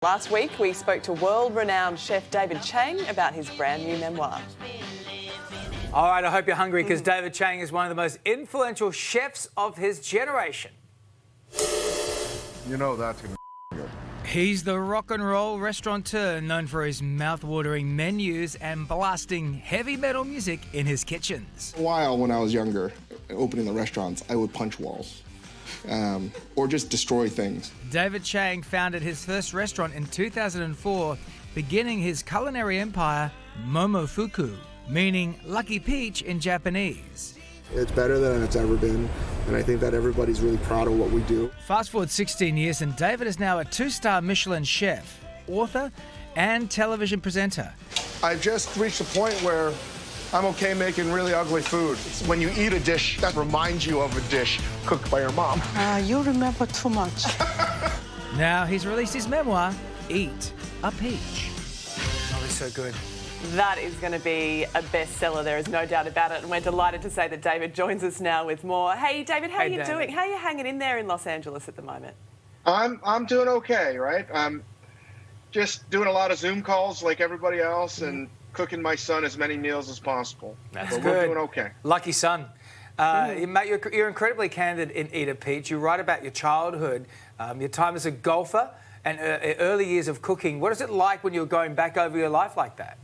Last week, we spoke to world-renowned chef David Chang about his brand new memoir. All right, I hope you're hungry because David Chang is one of the most influential chefs of his generation. You know that's going to be good. He's the rock and roll restaurateur known for his mouth-watering menus and blasting heavy metal music in his kitchens. A while when I was younger, opening the restaurants, I would punch walls or just destroy things. David Chang founded his first restaurant in 2004, beginning his culinary empire, Momofuku, meaning lucky peach in Japanese. It's better than it's ever been, and I think that everybody's really proud of what we do. Fast forward 16 years, and David is now a 2-star Michelin chef, author, and television presenter. I've just reached a point where I'm okay making really ugly food. It's when you eat a dish that reminds you of a dish cooked by your mom. You remember too much. Now he's released his memoir, Eat a Peach. Oh, it's so good. That is going to be a bestseller, there is no doubt about it, and we're delighted to say that David joins us now with more. Hey, David, how are you doing? How are you hanging in there in Los Angeles at the moment? I'm doing okay, right? I'm just doing a lot of Zoom calls like everybody else and cooking my son as many meals as possible. That's but good. We're doing okay. Lucky son. You're incredibly candid in Eat a Peach. You write about your childhood, your time as a golfer, and early years of cooking. What is it like when you're going back over your life like that?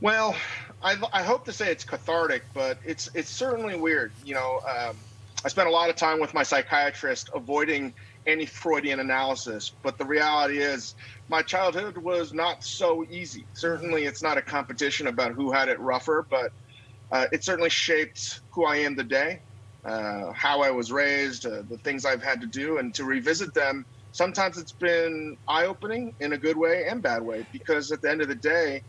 Well, I hope to say it's cathartic, but it's certainly weird. You know, I spent a lot of time with my psychiatrist avoiding any Freudian analysis, but the reality is my childhood was not so easy. Certainly it's not a competition about who had it rougher, but it certainly shaped who I am today, how I was raised, the things I've had to do, and to revisit them. Sometimes it's been eye-opening in a good way and bad way, because at the end of the day,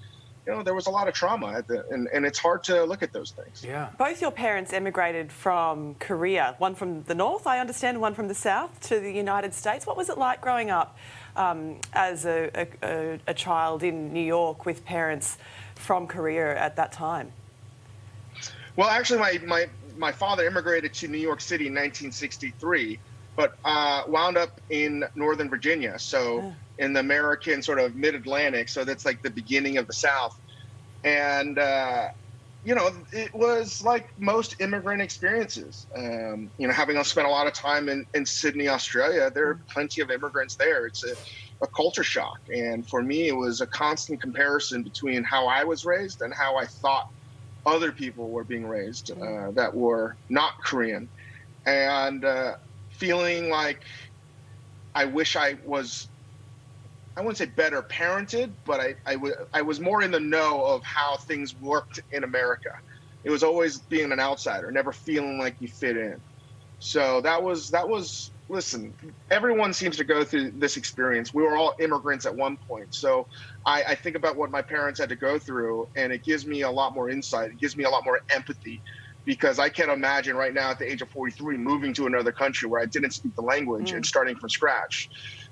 you know, there was a lot of trauma and it's hard to look at those things. Yeah. Both your parents emigrated from Korea, one from the north, I understand, one from the south, to the United States. What was it like growing up as a child in New York with parents from Korea at that time? Well, actually, my father immigrated to New York City in 1963, but wound up in Northern Virginia, so in the American sort of mid-Atlantic, so that's like the beginning of the South. And, you know, it was like most immigrant experiences. You know, having spent a lot of time in Sydney, Australia, there are plenty of immigrants there. It's a culture shock. And for me, it was a constant comparison between how I was raised and how I thought other people were being raised that were not Korean. And feeling like I wish I was, I wouldn't say better parented, but I was more in the know of how things worked in America. It was always being an outsider, never feeling like you fit in. So that was, listen, everyone seems to go through this experience. We were all immigrants at one point. So I think about what my parents had to go through, and it gives me a lot more insight. It gives me a lot more empathy, because I can't imagine right now at the age of 43 moving to another country where I didn't speak the language and starting from scratch.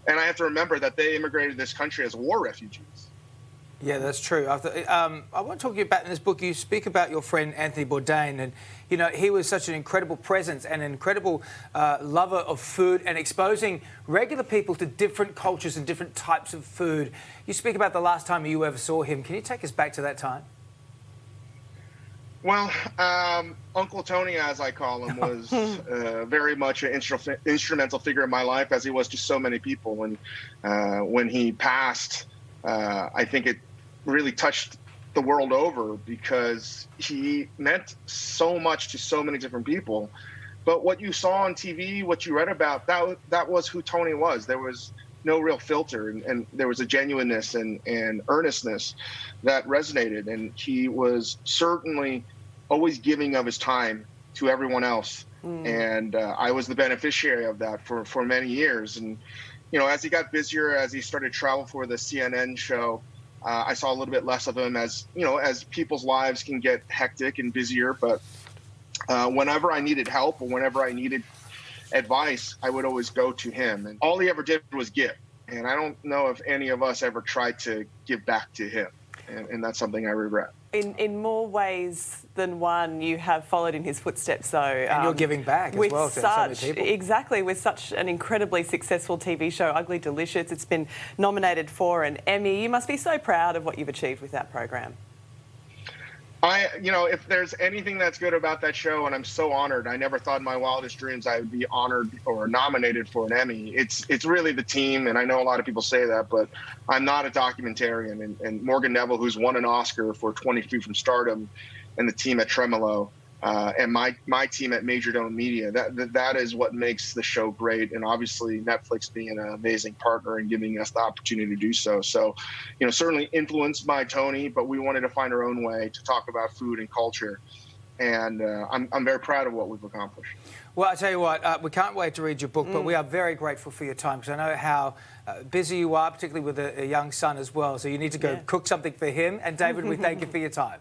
And I have to remember that they immigrated to this country as war refugees. Yeah, that's true. I want to talk to you about, in this book, you speak about your friend Anthony Bourdain, and, you know, he was such an incredible presence and an incredible lover of food and exposing regular people to different cultures and different types of food. You speak about the last time you ever saw him. Can you take us back to that time? Well, Uncle Tony, as I call him, was very much an instrumental figure in my life, as he was to so many people. And when he passed, I think it really touched the world over, because he meant so much to so many different people. But what you saw on TV, what you read about, that was who Tony was. There was no real filter, and there was a genuineness and earnestness that resonated. And he was certainly always giving of his time to everyone else. And I was the beneficiary of that for many years. And, you know, as he got busier, as he started to travel for the CNN show, I saw a little bit less of him, as, you know, as people's lives can get hectic and busier. But whenever I needed help or whenever I needed advice, I would always go to him. And all he ever did was give. And I don't know if any of us ever tried to give back to him. and that's something I regret. In more ways than one, you have followed in his footsteps, though. And you're giving back as well to so many people. Exactly, with such an incredibly successful TV show, Ugly Delicious. It's been nominated for an Emmy. You must be so proud of what you've achieved with that program. If there's anything that's good about that show, and I'm so honored, I never thought in my wildest dreams I would be honored or nominated for an Emmy. It's really the team, and I know a lot of people say that, but I'm not a documentarian. And Morgan Neville, who's won an Oscar for 20 Feet from Stardom, and the team at Tremolo, and my team at Majordome Media, that is what makes the show great. And obviously Netflix being an amazing partner and giving us the opportunity to do so. So, certainly influenced by Tony, but we wanted to find our own way to talk about food and culture. And I'm very proud of what we've accomplished. Well, I tell you what, we can't wait to read your book, but we are very grateful for your time, because I know how busy you are, particularly with a young son as well. So you need to go cook something for him. And David, we thank you for your time.